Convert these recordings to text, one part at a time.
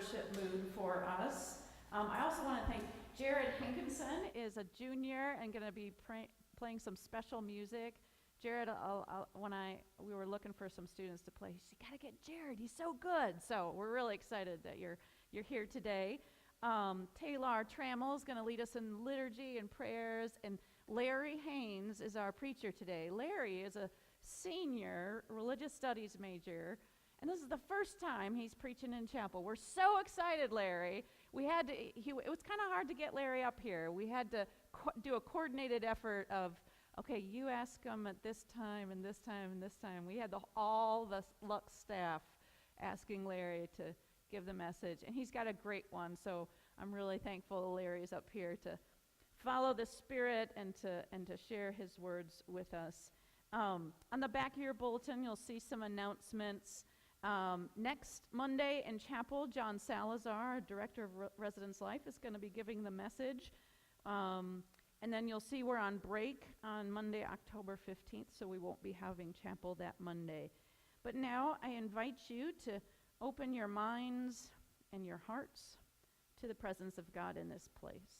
worship mood for us. I also want to thank Jared Hankinson is a junior and going to be playing some special music. Jared, we were looking for some students to play, he said, "You got to get Jared. He's so good." So we're really excited that you're here today. Taylar Tramil is going to lead us in liturgy and prayers, and Larry Haynes is our preacher today. Larry is a senior religious studies major, and this is the first time he's preaching in chapel. We're so excited, Larry. It was kind of hard to get Larry up here. We had to do a coordinated effort of, okay, you ask him at this time and this time and this time. We had all the Lux staff asking Larry to give the message, and he's got a great one, so I'm really thankful Larry's up here to follow the Spirit and to share his words with us. On the back of your bulletin, you'll see some announcements. Next Monday in chapel, John Salazar, Director of Residence Life, is going to be giving the message. And then you'll see we're on break on Monday, October 15th, so we won't be having chapel that Monday. But now I invite you to open your minds and your hearts to the presence of God in this place.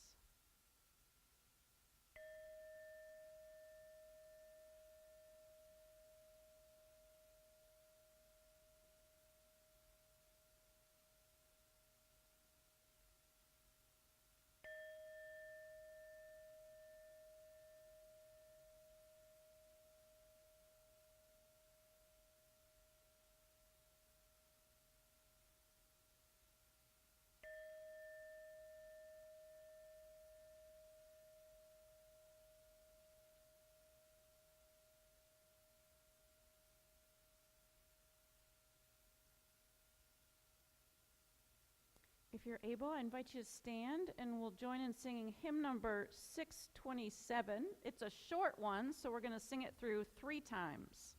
If you're able, I invite you to stand, and we'll join in singing hymn number 627. It's a short one, so we're going to sing it through 3 times.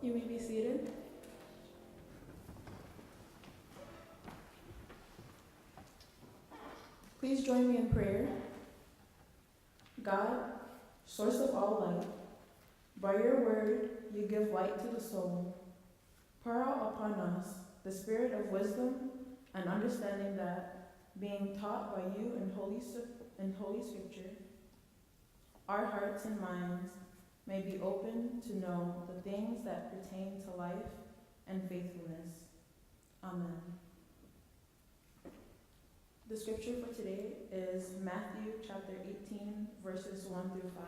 You may be seated. Please join me in prayer. God, source of all light, by your word you give light to the soul. Pour out upon us the spirit of wisdom and understanding that, being taught by you in Holy Scripture, our hearts and minds may be open to know the things that pertain to life and faithfulness. Amen. The scripture for today is Matthew chapter 18, verses 1 through 5.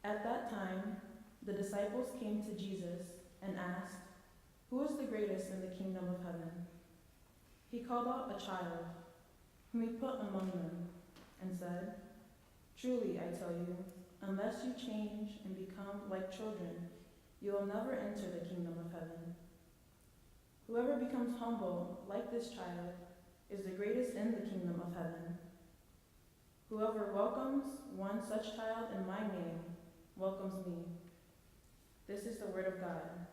At that time, the disciples came to Jesus and asked, "Who is the greatest in the kingdom of heaven?" He called out a child, whom he put among them, and said, "Truly, I tell you, unless you change and become like children, you will never enter the kingdom of heaven. Whoever becomes humble like this child is the greatest in the kingdom of heaven. Whoever welcomes one such child in my name welcomes me." This is the word of God.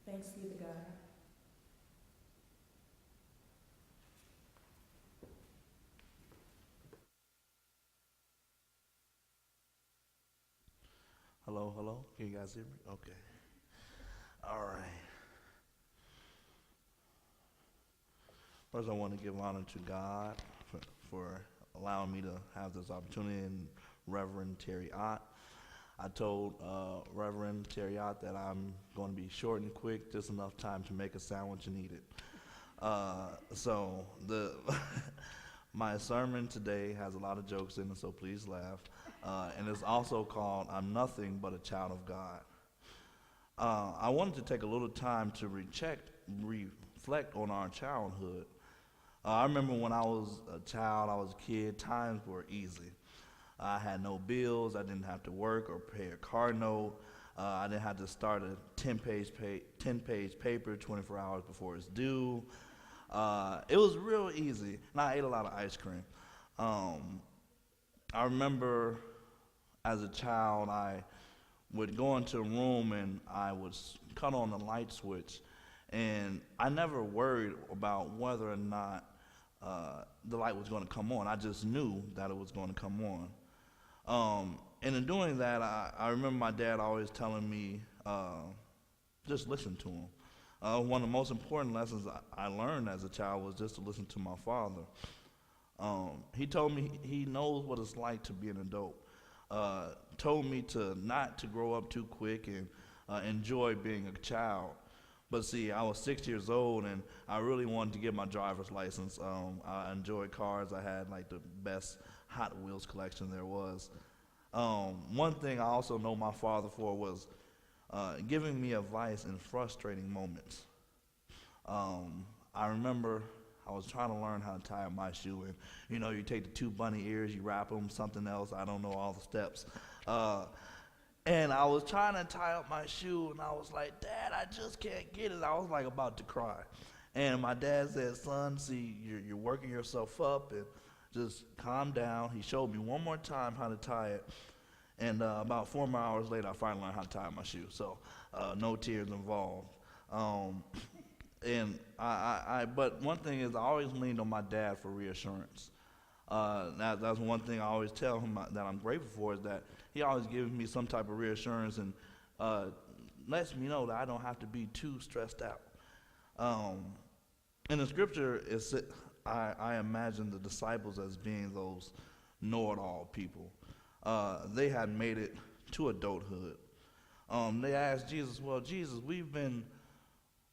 Thanks be to God. Hello, hello. Can you guys hear me? Okay. All right. First, I want to give honor to God for allowing me to have this opportunity, and Reverend Terry Ott. I told Reverend Terry Ott that I'm going to be short and quick, just enough time to make a sandwich and eat it. So the my sermon today has a lot of jokes in it, so please laugh. And it's also called "I'm Nothing But a Child of God." I wanted to take a little time to reflect on our childhood. I remember when I was a child, I was a kid, times were easy. I had no bills, I didn't have to work or pay a car note. I didn't have to start a 10-page paper 24 hours before it's due. It was real easy, and I ate a lot of ice cream. I remember as a child, I would go into a room and I would cut on the light switch, and I never worried about whether or not the light was going to come on. I just knew that it was going to come on. And in doing that, I remember my dad always telling me, just listen to him. One of the most important lessons I learned as a child was just to listen to my father. He told me he knows what it's like to be an adult. Told me not to grow up too quick and enjoy being a child. But see, I was 6 years old and I really wanted to get my driver's license. I enjoyed cars. I had like the best Hot Wheels collection there was. One thing I also know my father for was giving me advice in frustrating moments. I remember I was trying to learn how to tie up my shoe, and you take the two bunny ears, you wrap them, something else, I don't know all the steps. And I was trying to tie up my shoe, and I was like, "Dad, I just can't get it." I was like about to cry. And my dad said, "Son, see, you're working yourself up, and just calm down." He showed me one more time how to tie it. And about 4 more hours later, I finally learned how to tie my shoe. So no tears involved. But one thing is, I always leaned on my dad for reassurance. That's one thing I always tell him that I'm grateful for, is that he always gives me some type of reassurance and lets me know that I don't have to be too stressed out. In the scripture, I imagine the disciples as being those know-it-all people. They had made it to adulthood. They asked Jesus, "Well, Jesus, we've been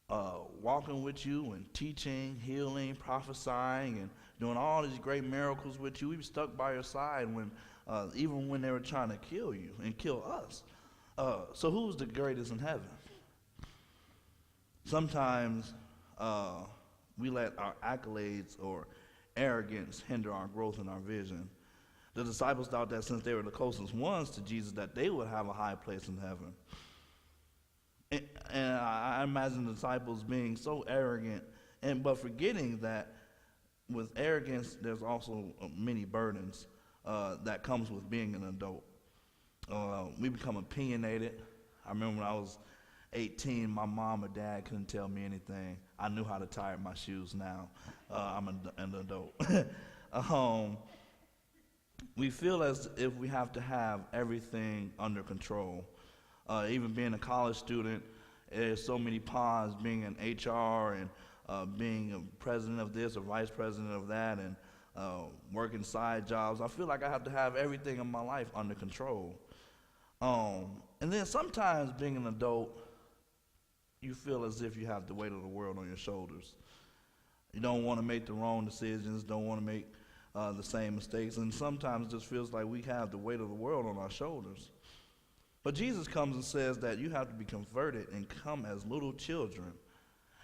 walking with you and teaching, healing, prophesying, and doing all these great miracles with you. We've stuck by your side even when they were trying to kill you and kill us. So who's the greatest in heaven?" Sometimes we let our accolades or arrogance hinder our growth and our vision. The disciples thought that since they were the closest ones to Jesus, that they would have a high place in heaven. And I imagine the disciples being so arrogant, but forgetting that with arrogance, there's also many burdens that comes with being an adult. We become opinionated. I remember when I was 18, my mom or dad couldn't tell me anything. I knew how to tie my shoes now. I'm an adult. We feel as if we have to have everything under control. Even being a college student, there's so many ponds, being an HR and being a president of this or vice president of that, and working side jobs. I feel like I have to have everything in my life under control. And then sometimes being an adult, you feel as if you have the weight of the world on your shoulders. You don't want to make the wrong decisions, don't want to make the same mistakes, and sometimes it just feels like we have the weight of the world on our shoulders. But Jesus comes and says that you have to be converted and come as little children.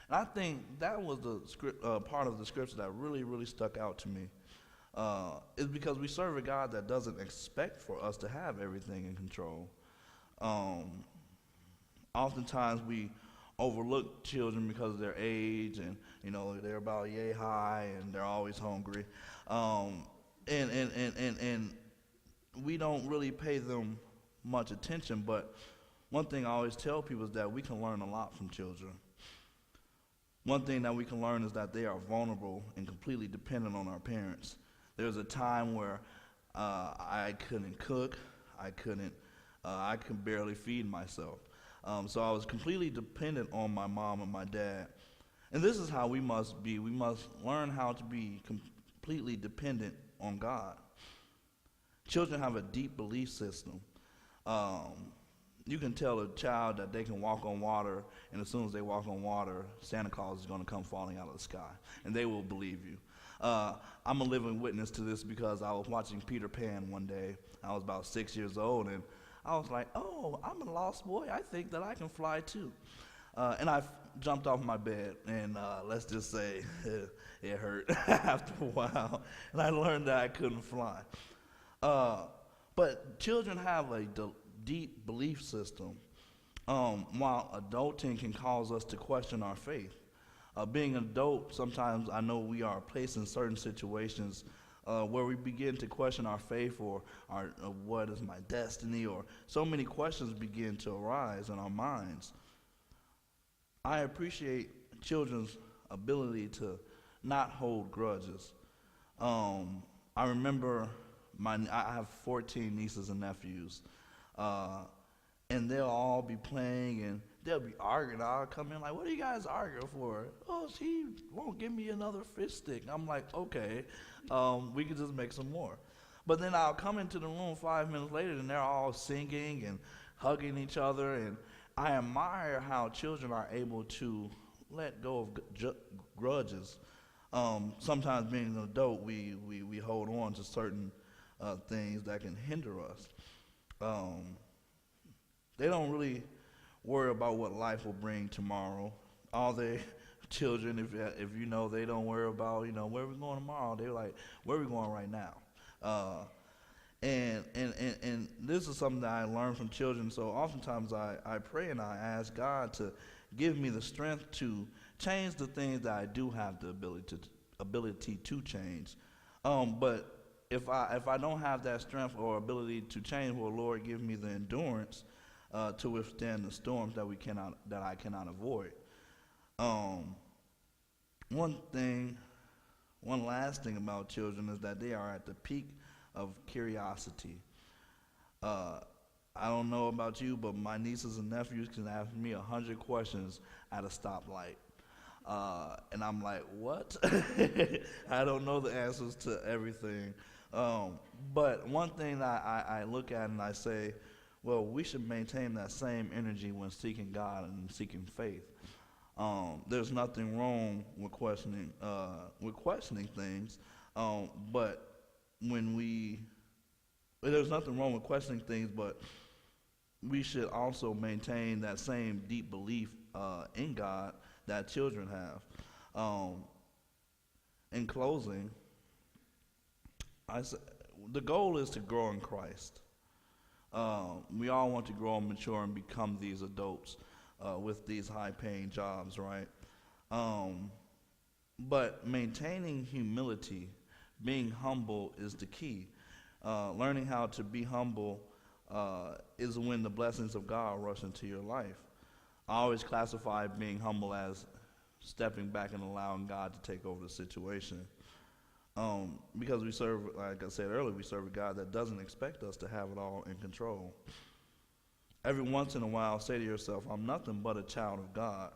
And I think that was the part of the scripture that really, really stuck out to me. Is because we serve a God that doesn't expect for us to have everything in control. Oftentimes we overlook children because of their age, and they're about yay high and they're always hungry, and we don't really pay them much attention. But one thing I always tell people is that we can learn a lot from children. One thing that we can learn is that they are vulnerable and completely dependent on our parents. There was a time where I couldn't cook, I could barely feed myself. So I was completely dependent on my mom and my dad. And this is how we must be. We must learn how to be completely dependent on God. Children have a deep belief system. You can tell a child that they can walk on water, and as soon as they walk on water, Santa Claus is going to come falling out of the sky, and they will believe you. I'm a living witness to this because I was watching Peter Pan one day. I was about 6 years old, and I was like, oh, I'm a lost boy. I think that I can fly too. And I jumped off my bed, and let's just say it hurt after a while, and I learned that I couldn't fly. But children have a deep belief system, while adulting can cause us to question our faith. Being an adult, sometimes I know we are placed in certain situations where we begin to question our faith, or what is my destiny, or so many questions begin to arise in our minds. I appreciate children's ability to not hold grudges. I remember I have 14 nieces and nephews, and they'll all be playing and they'll be arguing. I'll come in like, what are you guys arguing for? Oh, she won't give me another fish stick. I'm like, okay, we can just make some more. But then I'll come into the room 5 minutes later and they're all singing and hugging each other, and I admire how children are able to let go of grudges. Sometimes being an adult, we hold on to certain things that can hinder us. They don't really worry about what life will bring tomorrow. All the children, if you know, they don't worry about where we're going tomorrow. They're like, where are we going right now? And this is something that I learned from children. So oftentimes I pray and I ask God to give me the strength to change the things that I do have the ability to change. But if I don't have that strength or ability to change, well, Lord, give me the endurance to withstand the storms that I cannot avoid. One last thing about children is that they are at the peak of curiosity. I don't know about you, but my nieces and nephews can ask me 100 questions at a stoplight. And I'm like, what? I don't know the answers to everything. But one thing that I look at and I say, well, we should maintain that same energy when seeking God and seeking faith. There's nothing wrong with questioning things, but there's nothing wrong with questioning things, but we should also maintain that same deep belief in God that children have. In closing, the goal is to grow in Christ. We all want to grow and mature and become these adults with these high-paying jobs, right? But maintaining humility, being humble, is the key. Learning how to be humble is when the blessings of God rush into your life. I always classify being humble as stepping back and allowing God to take over the situation. Because we serve, like I said earlier, we serve a God that doesn't expect us to have it all in control. Every once in a while, say to yourself, I'm nothing but a child of God.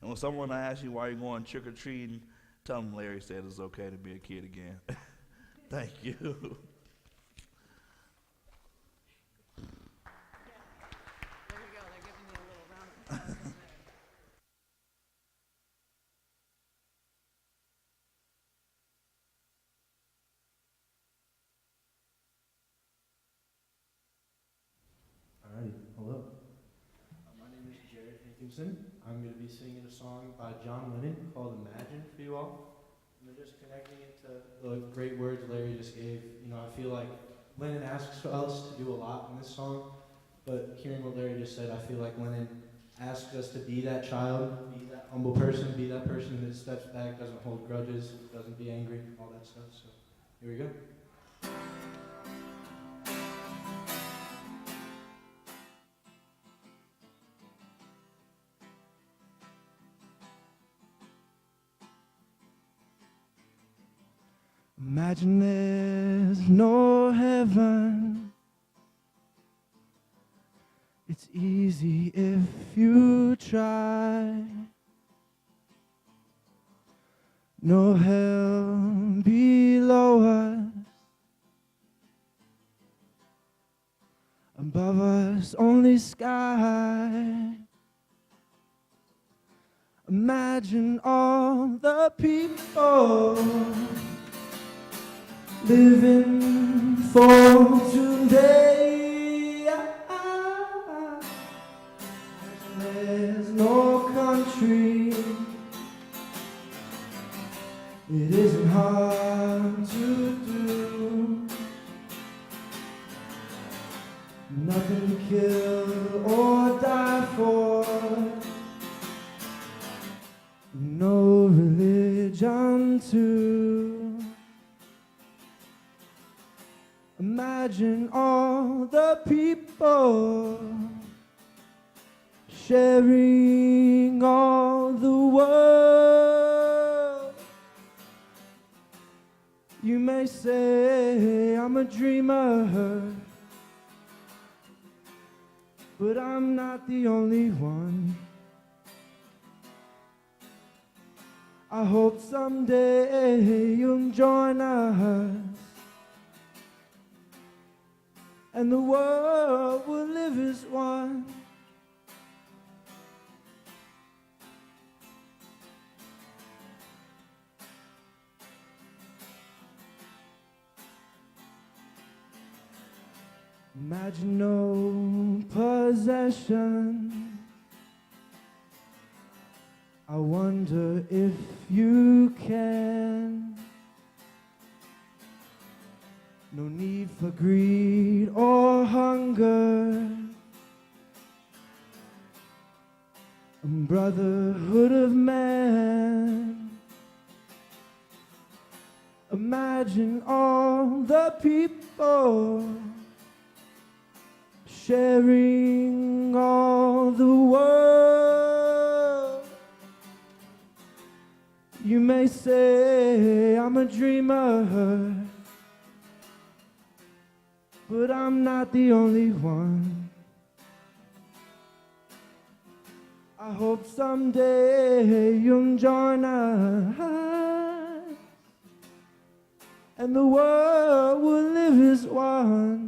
And when someone asks you why you're going trick-or-treating, tell them Larry said it's okay to be a kid again. Thank you. There you go. They're giving you a little round of applause there. All right. Hankinson. I'm going to be singing a song by John Lennon called Imagine for you all. And just connecting it to the great words Larry just gave. You know, I feel like Lennon asks us to do a lot in this song, but hearing what Larry just said, I feel like Lennon asks us to be that child, be that humble person, be that person that steps back, doesn't hold grudges, doesn't be angry, all that stuff. So here we go. Imagine there's no heaven. It's easy if you try. No hell below us. Above us, only sky. Imagine all the people living for today. There's no country. It isn't hard to do. Nothing to kill or die for. No religion too. Imagine all the people sharing all the world. You may say I'm a dreamer, but I'm not the only one. I hope someday you'll join us, and the world will live as one. Imagine no possession. I wonder if you can. No need for greed or hunger. Brotherhood of man. Imagine all the people sharing all the world. You may say I'm a dreamer, but I'm not the only one. I hope someday you'll join us, and the world will live as one.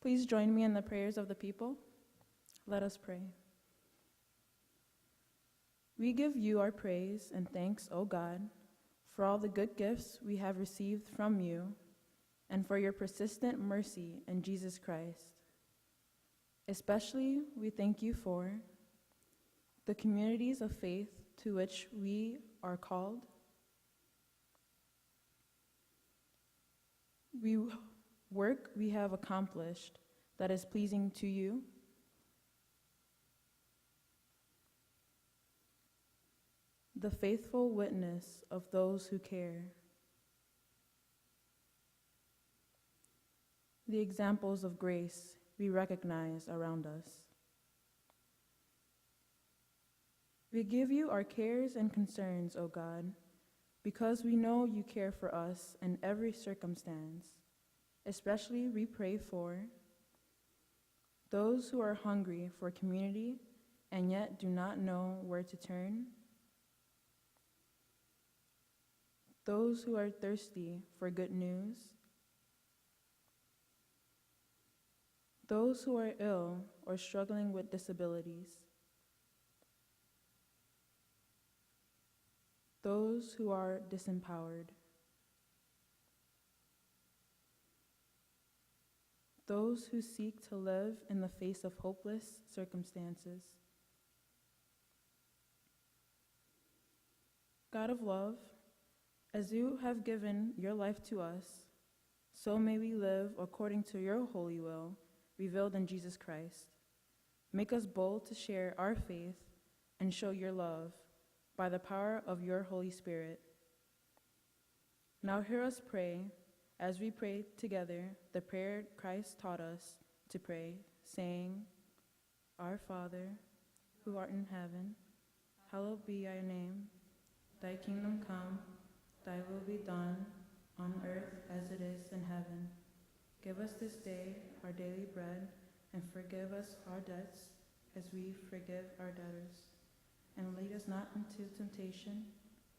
Please join me in the prayers of the people. Let us pray. We give you our praise and thanks, O God, for all the good gifts we have received from you and for your persistent mercy in Jesus Christ. Especially, we thank you for the communities of faith to which we are called. Work we have accomplished that is pleasing to you. The faithful witness of those who care. The examples of grace we recognize around us. We give you our cares and concerns, O God, because we know you care for us in every circumstance. Especially we pray for those who are hungry for community and yet do not know where to turn. Those who are thirsty for good news. Those who are ill or struggling with disabilities. those who are disempowered, those who seek to live in the face of hopeless circumstances. God of love, as you have given your life to us, so may we live according to your holy will, revealed in Jesus Christ. Make us bold to share our faith and show your love by the power of your Holy Spirit. Now hear us pray as we pray together the prayer Christ taught us to pray, saying, Our Father, who art in heaven, hallowed be thy name. Thy kingdom come, thy will be done, on earth as it is in heaven. Give us this day our daily bread, and forgive us our debts as we forgive our debtors. And lead us not into temptation,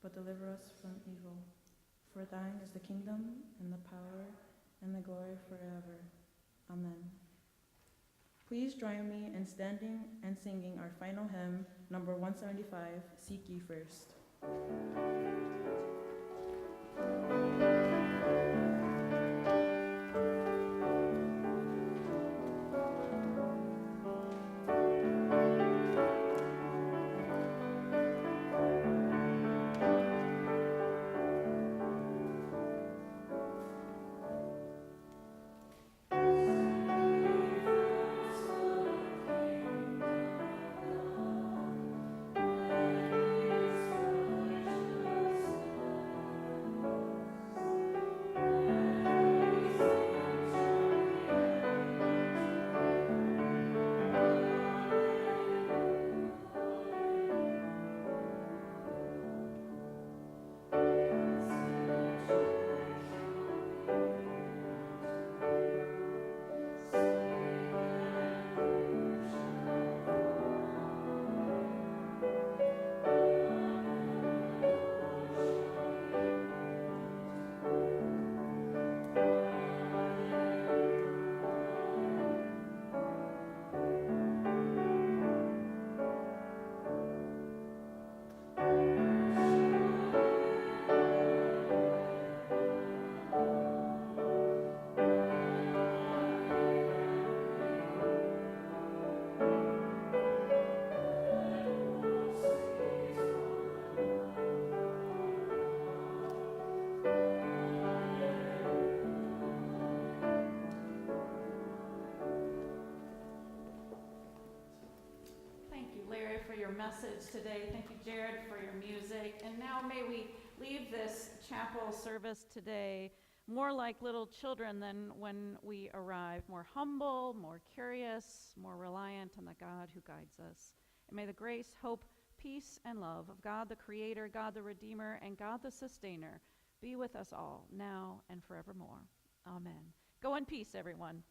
but deliver us from evil. For thine is the kingdom, and the power, and the glory forever. Amen. Please join me in standing and singing our final hymn, number 175, Seek Ye First. Message today. Thank you, Jared, for your music. And now may we leave this chapel service today more like little children than when we arrived, more humble, more curious, more reliant on the God who guides us. And may the grace, hope, peace, and love of God the Creator, God the Redeemer, and God the Sustainer be with us all now and forevermore. Amen. Go in peace, everyone.